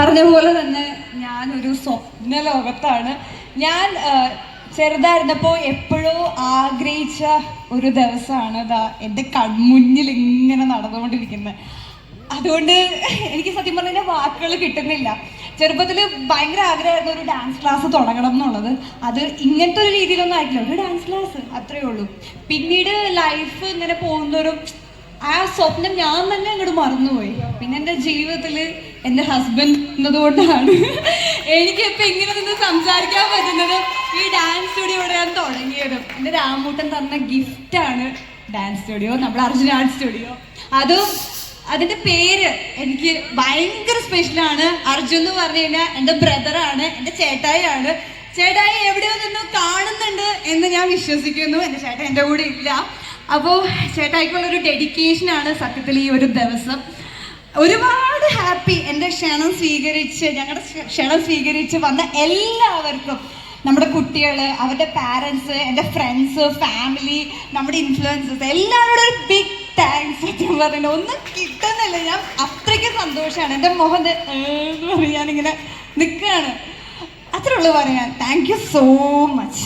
പറഞ്ഞ പോലെ തന്നെ ഞാനൊരു സ്വപ്ന ലോകത്താണ്. ഞാൻ ചെറുതായിരുന്നപ്പോൾ എപ്പോഴോ ആഗ്രഹിച്ച ഒരു ദിവസമാണ് ഇതാ എൻ്റെ കൺമുന്നിൽ ഇങ്ങനെ നടന്നുകൊണ്ടിരിക്കുന്നത്. അതുകൊണ്ട് എനിക്ക് സത്യം പറഞ്ഞാൽ വാക്കുകൾ കിട്ടുന്നില്ല. ചെറുപ്പത്തിൽ ഭയങ്കര ആഗ്രഹമായിരുന്നു ഒരു ഡാൻസ് ക്ലാസ് തുടങ്ങണം എന്നുള്ളത്. അത് ഇങ്ങനത്തെ ഒരു രീതിയിലൊന്നും ആയിട്ടില്ല, ഒരു ഡാൻസ് ക്ലാസ് അത്രയേ ഉള്ളൂ. പിന്നീട് ലൈഫ് ഇങ്ങനെ പോകുന്നൊരു ആ സ്വപ്നം ഞാൻ തന്നെ അങ്ങോട്ട് മറന്നുപോയി. പിന്നെ എൻ്റെ ജീവിതത്തിൽ എൻ്റെ ഹസ്ബൻഡ് എന്നതുകൊണ്ടാണ് എനിക്കിപ്പോൾ ഇങ്ങനെ നിന്ന് സംസാരിക്കാൻ പറ്റുന്നത്. ഈ ഡാൻസ് സ്റ്റുഡിയോയുടെ ഞാൻ തുടങ്ങിയത് എൻ്റെ രാമൂട്ടൻ തന്ന ഗിഫ്റ്റാണ് ഡാൻസ് സ്റ്റുഡിയോ, നമ്മുടെ അർജുന ആർട്ട് സ്റ്റുഡിയോ. അതും അതിൻ്റെ പേര് എനിക്ക് ഭയങ്കര സ്പെഷ്യലാണ്. അർജുൻ എന്ന് പറഞ്ഞു കഴിഞ്ഞാൽ എൻ്റെ ബ്രദറാണ്, എൻ്റെ ചേട്ടായിയാണ്. ചേട്ടായി എവിടെയോ നിന്ന് കാണുന്നുണ്ട് എന്ന് ഞാൻ വിശ്വസിക്കുന്നു. എൻ്റെ ചേട്ടായി എൻ്റെ കൂടെ ഇല്ല. അപ്പോൾ ചേട്ടായിക്കുള്ളൊരു ഡെഡിക്കേഷനാണ് സത്യത്തിൽ ഈ ഒരു ദിവസം. ഒരുപാട് ഹാപ്പി. എൻ്റെ ഞങ്ങളുടെ ക്ഷണം സ്വീകരിച്ച് വന്ന എല്ലാവർക്കും, നമ്മുടെ കുട്ടികൾ, അവരുടെ പാരൻസ്, എൻ്റെ ഫ്രണ്ട്സ്, ഫാമിലി, നമ്മുടെ ഇൻഫ്ലുവൻസേഴ്സ്, എല്ലാവരോടും ഒരു ബിഗ് താങ്ക്സ്. സത്യം പറഞ്ഞാൽ ഒന്നും കിട്ടുന്നില്ല. ഞാൻ അത്രയ്ക്ക് സന്തോഷമാണ്. എൻ്റെ മോഹൻ എന്ന് പറയാനിങ്ങനെ നിൽക്കുകയാണ്. അത്രേ ഉള്ളൂ പറയാൻ. Thank you so much.